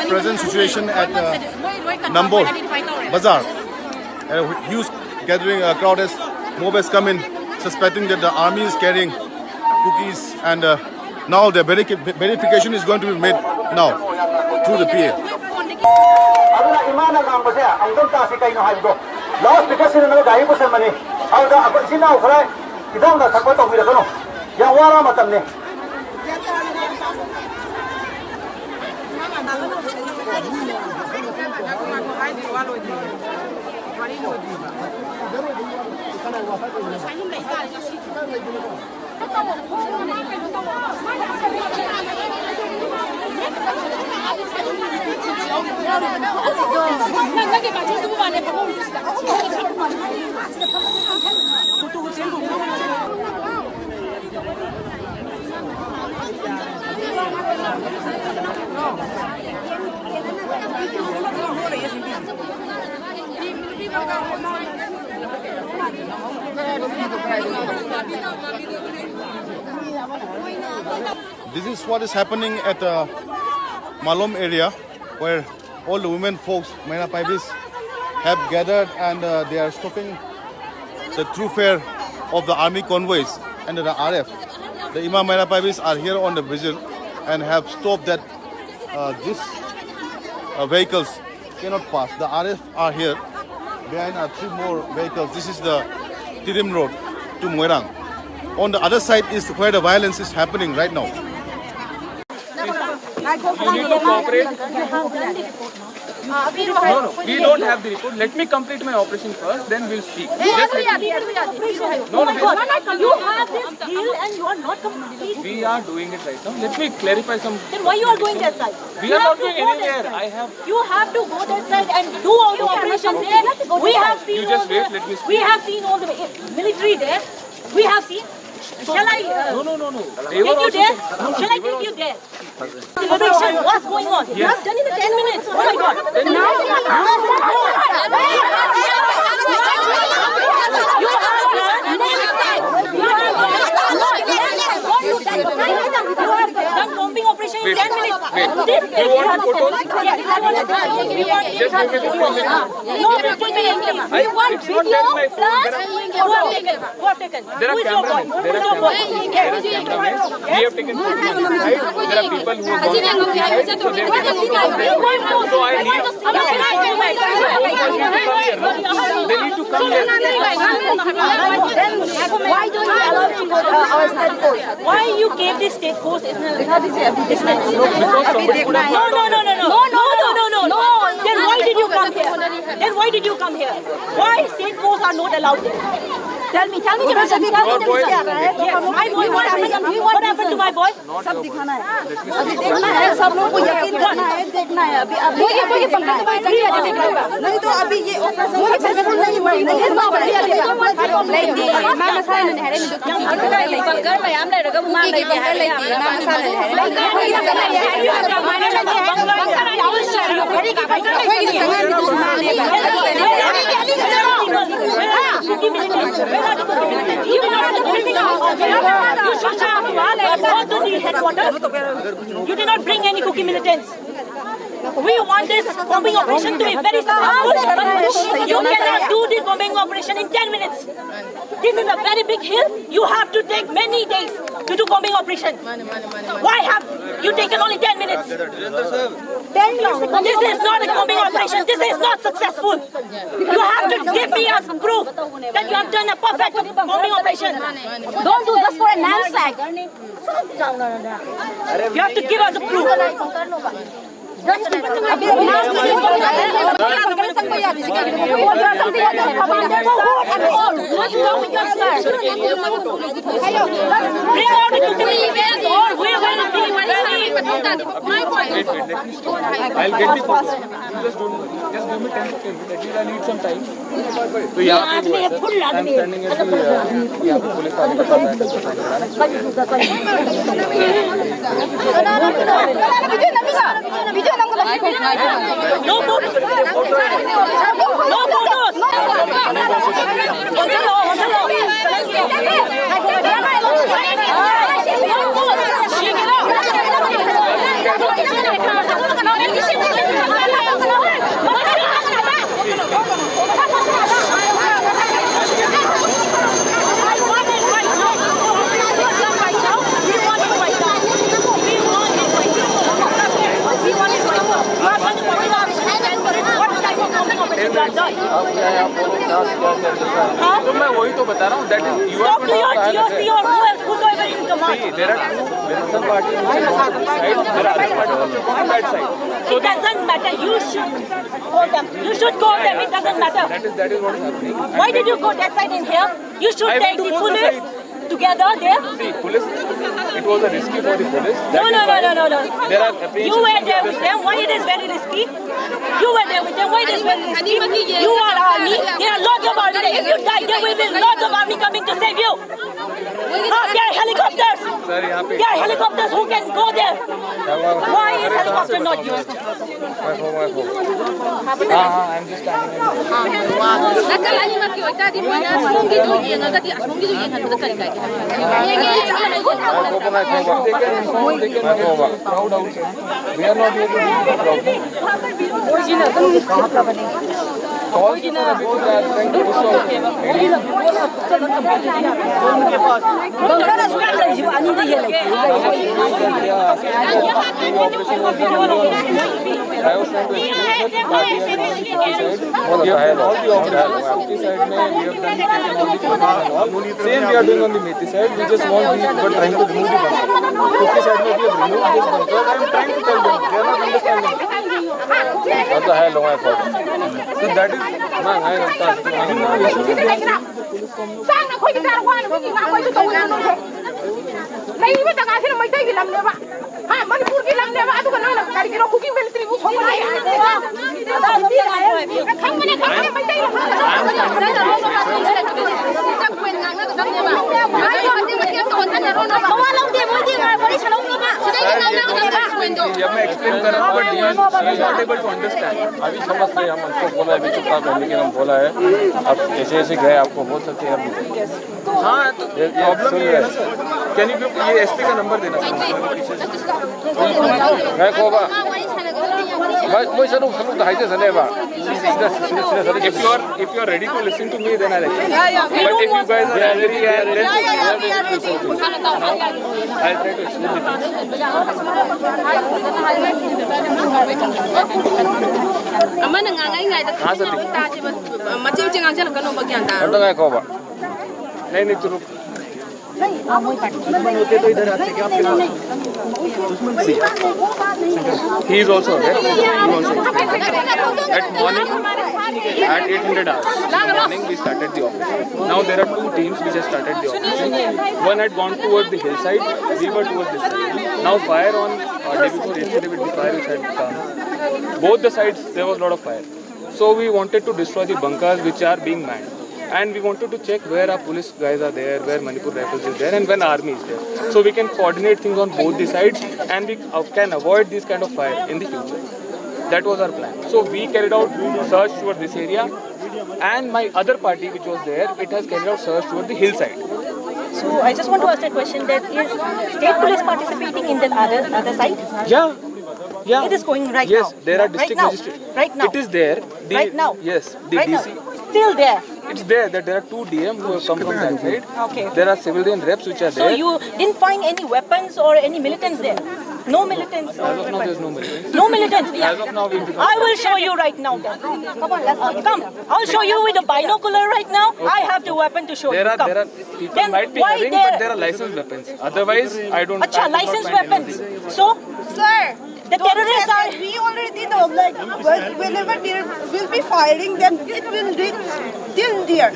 present situation at Nambol Bazaar. A huge gathering crowd has mob has come in, suspecting that the army is carrying cookies, and now the verification is going to be made now through the PA. This is what is happening at Malom area, where all the women folks, Maina Paibis, have gathered, and they are stopping the thoroughfare of the army convoys and the RF. The Imam Maina Paibis are here on the vigil and have stopped that these vehicles cannot pass. The RF are here. Behind are 3 more vehicles. This is the Tirim Road to Moirang. On the other side is where the violence is happening right now. You need to cooperate. No, we don't have the report. Let me complete my operation first, then we'll speak. No, you have this deal and you are not completing. We are doing it right now. Let me clarify some. Then why you are going that side? We are not going anywhere. You have to go that side and do all the operations there. We have seen. You just wait. Let me speak. We have seen all the military there. We have seen. Shall I? No. Take you there? Shall I take you there? Operation, what's going on? You have done it in 10 minutes. Oh my God. You have done bombing operation in 10 minutes. You want photos? Yes, I want to. Just give me 15 minutes. No, 15 minutes. We want video plus who have taken. There are cameramen. We have taken photos on the side. There are people who have gone to the side. So they have taken photos. So I need. They need to come here. Why don't you allow to go to our state force? Why you gave this state force in a distance? No. Then why did you come here? Why state force are not allowed there? Tell me. Your boy. Yes, my boy. What happened to my boy? सब दिखाना है अभी देखना है सब लोगों को यकीन देखना है अभी नहीं तो अभी ये सक्सेसफुल नहीं हुई You did not bring any cookie militants. We want this bombing operation to be very successful. You cannot do this bombing operation in 10 minutes. This is a very big hill. You have to take many days to do bombing operation. Why have you taken only 10 minutes? 10 minutes. This is not a bombing operation. This is not successful. You have to give me as proof that you have done a perfect bombing operation. Don't do this for a knapsack. You have to give us a proof. I'll get the photos. Just give me 10 seconds. At least I need some time. So यहाँ पे वो है sir. I'm standing at the यहाँ पे police वाले का सामने No photos. No photos. तो मैं वही तो बता रहा हूँ. That is you are Talk to your GOC or whoever in command. See, there are two. There are some parties which are on this side. There are other parties which are on that side. It doesn't matter. You should call them. You should call them. It doesn't matter. That is what is happening. Why did you go that side and here? You should I take went the to both the police together there. See, police. It was a risky for the police. No. There are You were there with them. Why it is very risky? You were there with them. Why it is very risky? You are army. There are lots of army. If you die, there will be lots of army coming to save you. There are helicopters. Sir, यहाँ पे. There are helicopters who can go there. Why is helicopter not used? I'm just standing. Crowd outside. We are not here to do the crowd. Same we are doing on the Methi side. We just want we were trying to remove the bunker. Methi side we have removed this bunker. I am trying to tell them. They are not understanding. What the hell am I for? So that is man. Manipur की लंबे बात को ना लड़की रो cooking military वो हो रहा है जब मैं एक्सप्लेन कर रहा हूँ but she is not able to understand. अभी समझ रहे हम हमको बोला अभी चुप था लेकिन हम बोला है अब जैसे जैसे गए आपको बोल सकते हैं. हाँ तो प्रॉब्लम ये है. कैन यू ये एसपी का नंबर देना. मैं कोबा मैं सनु हाइजे सने बा. If you are ready to listen to me, then I'll explain. But if you guys are very I'll try to explain the things. Aman ngangai da ta ji ma ji jing ang jang ka no ba gyan da अंदर गए कोबा. नहीं तो रुक. He is also there. At morning, at 800 hours in the morning, we started the operation. Now there are two teams which have started the operation. One had gone towards the hillside, we were towards this side. Now fire on day before yesterday with the fire which had come. Both the sides there was a lot of fire. So we wanted to destroy the bunkers which are being manned. And we wanted to check where our police guys are there, where Manipur Rifles is there, and when army is there. So we can coordinate things on both the sides, and we can avoid this kind of fire in the future. That was our plan. So we carried out search towards this area, and my other party which was there, it has carried out search towards the hillside. So I just want to ask a question: that is state police participating in that other side? Yeah. It is going right now. Yes, there are district magistrates. Right now. It is there. Right now. Yes, the Right now. DC. Still there. It's there that there are two DM who have come from that side. Okay. There are civilian reps which are So there. you didn't find any weapons or any militants there? No militants or As of now, weapons? there's no militants. No militants. Yeah. As of now, we I will show you right now. Then. Come on, let's come. I'll show you with a binocular right now. I have the weapon to show you. there Come. are people Then might be why having, there- but there are licensed weapons. Otherwise, I don't. Acha, I could not licensed find weapons. anything. So Sir, the terrorists are. we already know, like, whenever there will be firing, then it will reach till there.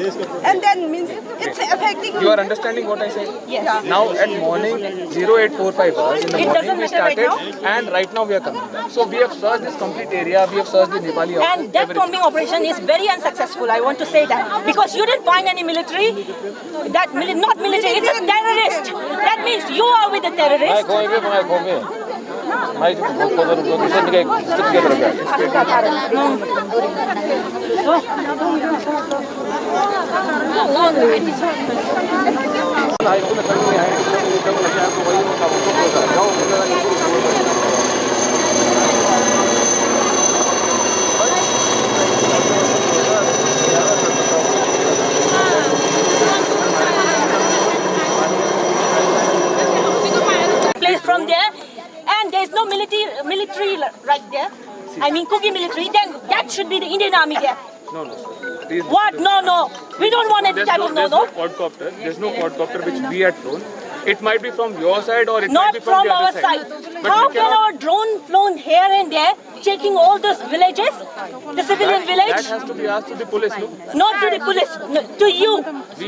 And then means it's affecting. You are understanding what I said? Yes. Now at morning 0845 hours in the It morning doesn't we matter right started, and right now we are coming back. So we have searched this complete area. We have searched the Nepali office. And that everything. combing operation is very unsuccessful. I want to say that because you didn't find any military. Not military. It's a terrorist. That means you are with the terrorist. Place from there, and there is no military right there. I mean, Kuki military. Then that should be the Indian army there. No, no, sir. Please. What? No. We don't want any type of no. Quadcopter. There's no quadcopter which we had flown. It might be from your side or it might Not be from the our other side. But How we can cannot- our drone flown here and there, checking all those villages, the civilian That village? has to be asked to the police, no? Not to the police, no, to you.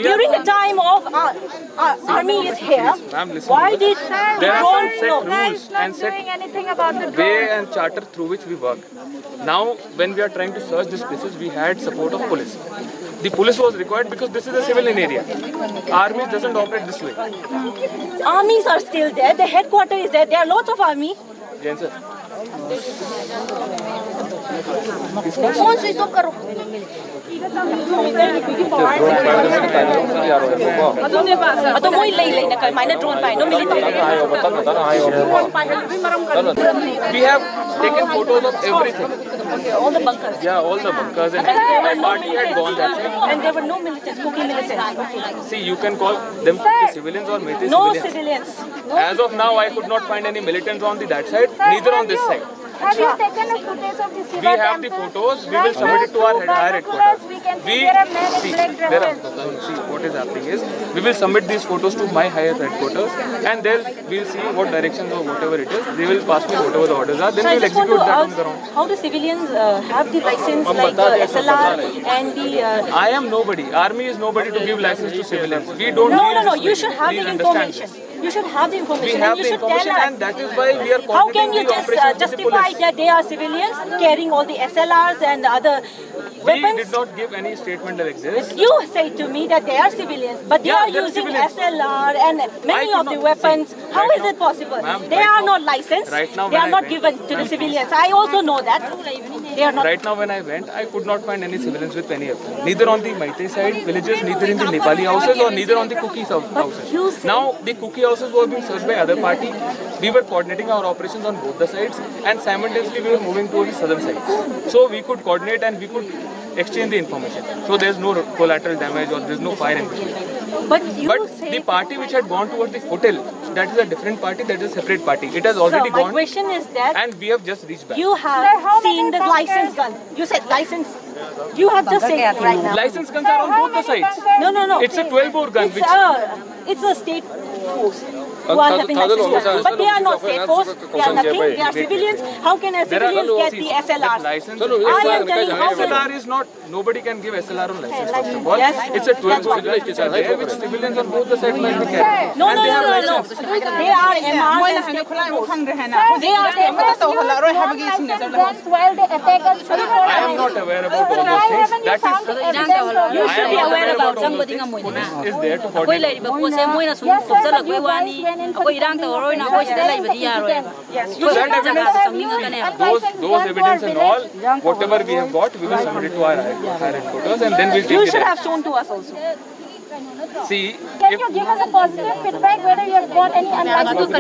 During the time of our army is here, Ma'am, listen why to did There are some drone set no? rules and set anything about the way and charter through which we work. Now, when we are trying to search these places, we had support of police. The police was required because this is a civilian area. Army doesn't operate this way. Armies are still there. The headquarters is there. There are lots of army. Jain sir. Phone switch off karo. Ato moi lay na kay minor drone pa no military. We have taken photos of everything. All the bunkers. Yeah, all the bunkers and my party had gone that side. And there were no militants, cooking militants. See, you can call them civilians or Meitei No civilians. civilians. As of now, I could not find any militants on that side, neither on this side. Have you taken a footage of the We Shiva have the temple? photos. We will submit it to our higher headquarters. We can see there are men in see, black there are, dresses. see what is happening is we will submit these photos to my higher headquarters, and then we'll see what directions or whatever it is. They will pass me whatever the orders are. Then So I we'll just want execute to that on ask the ground. how the civilians have the license like SLR and the... I am nobody. Army is nobody to give license to civilians. We don't. deal No. this You way. should have Please the understand information. this. You should have the information. We have and you the should information, tell us. and that is why we are How can coordinating you the just operations with the justify police. that they are civilians carrying all the SLRs and other We weapons? did not give any statement like this. You say to me that they are civilians, but they Yeah, are they're using civilians. SLR and many I of could the not- weapons. see, How right is now- it possible? Ma'am, They right are now- not licensed. right now They when are I not went- given to the ma'am, civilians. I also know that. They are not. Right now when I went, I could not find any civilians with any of them. Neither on the Meitei side villages, neither in the Nepali houses or neither on the Kuki houses. Now the Kuki houses were being searched by other party. We were coordinating our operations on both the sides and simultaneously we were moving towards the southern side. So we could coordinate and we could exchange the information. So there's no collateral damage or there's no fire in between. But you But say... the party which had gone towards the hotel, that is a different party, that is a separate party. It has already So my gone question is that and we have just reached back. you have seen the license gun. You said license. You have just said it right now. License guns are on both the sides. No. It's a 12-bore gun which... It's a state force who are having license, but they are not state force. They are nothing. They are civilians. How can a There are civilians get the that SLRs? license. I am telling how can SLR is not, nobody can give SLR on license first of all. Yes. It's a 12-bore gun which are there which civilians on both the sides might be carrying. No. And they have They are MRs and state force. They are state force. While they attack us, I am not aware about all those things. That is, You should be aware about somebody is there to ꯑꯩꯈꯣꯏ coordinate. ꯂꯩꯔꯤꯕ ꯄꯣꯠꯁꯦ ꯃꯣꯏꯅ ꯁꯨꯝ ꯊꯣꯛꯆꯜꯂꯛꯄꯩ ꯋꯥꯅꯤ ꯑꯩꯈꯣꯏ ꯏꯔꯥꯡ ꯇꯧꯔꯔꯣꯏꯅ ꯑꯩꯈꯣꯏ ꯁꯤꯗ ꯂꯩꯕꯗꯤ ꯌꯥꯔꯣꯏ ꯑꯩꯈꯣꯏ ꯖꯒꯥꯗ ꯆꯪꯅꯤꯡꯉꯛꯀꯅꯦꯕ Those evidence and all, whatever we have got, we will submit it to our higher headquarters and then we'll You take it. should have shown to us also. See, can you give us a positive feedback whether you have got any unlawful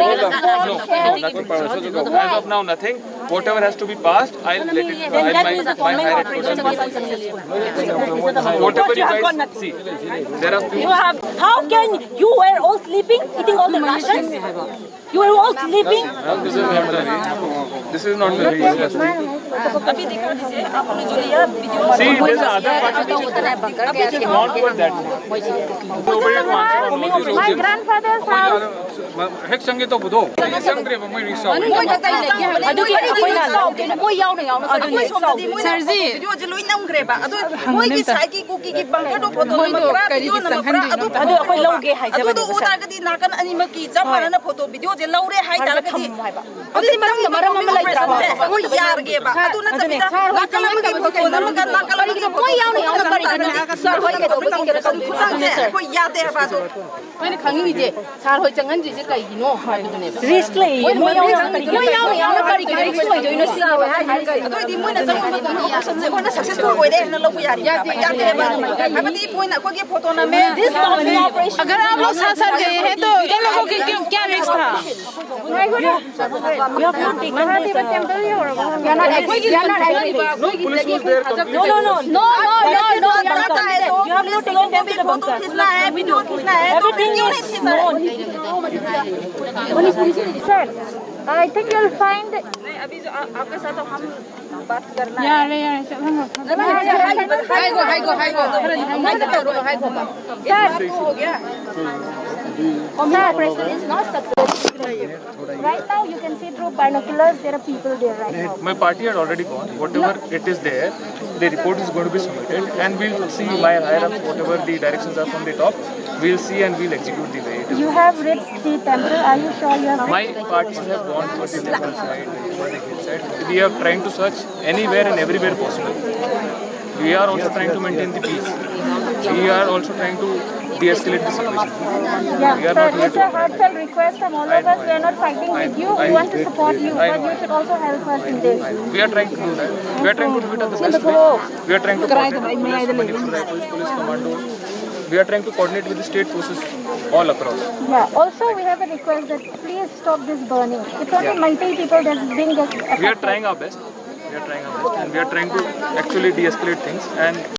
as of now, nothing. Whatever has to be passed, I'll let it. Then that means the my bombing higher operation was unsuccessful. whatever You you have got guys nothing. see, there are few. You have. How can you were all sleeping, eating all the rations? You were all sleeping. This is not very interesting. See, there's another party which is not towards that. Nobody to answer on all these My grandfather's house. ꯑꯗꯨꯒꯤ ꯑꯩꯈꯣꯏꯅ ꯂꯧꯗꯦꯅ ꯃꯣꯏ ꯌꯥꯎꯅ ꯌꯥꯎꯅ ꯑꯩꯈꯣꯏ ꯁꯣꯝꯗꯗꯤ ꯃꯣꯏꯅ ꯚꯤꯗꯤꯑꯣꯁꯦ ꯂꯣꯏ ꯅꯝꯈ꯭ꯔꯦꯕ ꯑꯗꯨ ꯃꯣꯏꯒꯤ ꯁꯥꯏꯠꯀꯤ ꯀꯨꯀꯤꯒꯤ ꯕꯪꯀꯔꯗꯣ ꯐꯣꯇꯣ ꯅꯝꯕ꯭ꯔꯥ ꯚꯤꯗꯤꯑꯣ ꯅꯝꯕ꯭ꯔꯥ ꯑꯗꯨ ꯑꯩꯈꯣꯏ ꯂꯧꯒꯦ ꯍꯥꯏꯖꯕꯅꯦ ꯑꯗꯨꯗꯣ ꯎ ꯇꯥꯔꯒꯗꯤ ꯅꯥꯀꯟ ꯑꯅꯤꯃꯛꯀꯤ ꯆꯞ ꯃꯥꯟꯅꯅ ꯐꯣꯇꯣ ꯚꯤꯗꯤꯑꯣꯁꯦ ꯂꯧꯔꯦ ꯍꯥꯏꯇꯥꯔꯒꯗꯤ ꯑꯗꯨꯗꯤ ꯃꯔꯝ ꯑꯃ ꯂꯩꯇ꯭ꯔꯕ ꯃꯣꯏ ꯌꯥꯔꯒꯦꯕ ꯑꯗꯨ ꯅꯠꯇꯕꯤꯗ ꯅꯥꯀꯟ ꯑꯃꯒꯤ ꯐꯣꯇꯣ ꯅꯝꯃꯒ ꯅꯥꯀꯟ ꯑꯃꯒꯤ ꯃꯣꯏ ꯌꯥꯎꯅ ꯌꯥꯎꯅ ꯀꯔꯤꯒꯤꯅꯣ ꯁꯥꯔ ꯍꯣꯏ ꯀꯩꯗꯧꯕꯒꯤ ꯀꯩꯅꯣ ꯇꯧꯗꯣꯏꯅꯣ ꯈꯨꯠꯆꯪꯁꯦ ꯑꯩꯈꯣꯏ ꯌꯥꯗꯦ ꯍꯥꯏꯕ ꯑꯗꯨ ꯑꯩꯈꯣꯏꯅ ꯈꯪꯅꯤꯡꯉꯤꯁꯦ ꯁꯥꯔ ꯍꯣꯏ ꯆꯪꯍꯟꯗ꯭ꯔꯤꯁꯦ ꯀꯩꯒꯤꯅꯣ ꯍꯥꯏꯕꯗꯨꯅꯦꯕ Risk lay. ꯃꯣꯏ ꯌꯥꯎꯅ ꯌꯥꯎꯅ ꯀꯔꯤꯒꯤ ꯔꯤꯛꯁ ꯑꯣꯏꯗꯣꯏꯅꯣ ꯁꯤ ꯑꯗꯨꯑꯣꯏꯗꯤ ꯃꯣꯏꯅ ꯆꯪꯕ ꯃꯇꯝꯗ ꯑꯣꯄꯔꯦꯁꯟꯁꯦ ꯑꯩꯈꯣꯏꯅ ꯁꯛꯁꯦꯁꯐꯨꯜ ꯑꯣꯏꯔꯦ ꯍꯥꯏꯅ ꯂꯧꯕ ꯌꯥꯔꯤꯕ꯭ꯔꯥ ꯌꯥꯗꯦꯕ ꯍꯥꯏꯕꯗꯤ ꯃꯣꯏꯅ ꯑꯩꯈꯣꯏꯒꯤ ꯐꯣꯇꯣ नमे This bombing operation. अगर आप लोग साथ साथ गए हैं तो इन लोगों की क्या रिस्क था You have not taken this. No, police was there completely. No. You have not taken them to the bunker. खींचना है वीडियो खींचना है तो Everything वीडियो is नहीं खींचना है known. Sir, I think you'll find अभी जो आपके साथ हम बात करना है हो गया Operation is not successful. Right now, you can see through binoculars there are people there right now. My party had already gone. Whatever it is there, the report is going to be submitted, and we'll see my higher ups, whatever the directions are from the top. We'll see and we'll execute the way it is. You have reached the temple. Are you sure you have? My parties have gone towards the temple side, towards the hillside. We are trying to search anywhere and everywhere possible. We are also trying to maintain the peace. We are also trying to de-escalate the situation. Yeah, We are sir, not here it's a to. heartfelt request from all of us. We are not fighting with you. We want to support you, but you should also help us in this. We are trying to do that. We are trying to do it at the best way. We are trying to coordinate with Manipur Rifles, police commandos. We are trying to coordinate with the state forces all across. Yeah. Also, we have a request that please stop this burning. It's only multi people that's being affected. We are trying our best. We are trying our best, and we are trying to actually de-escalate things and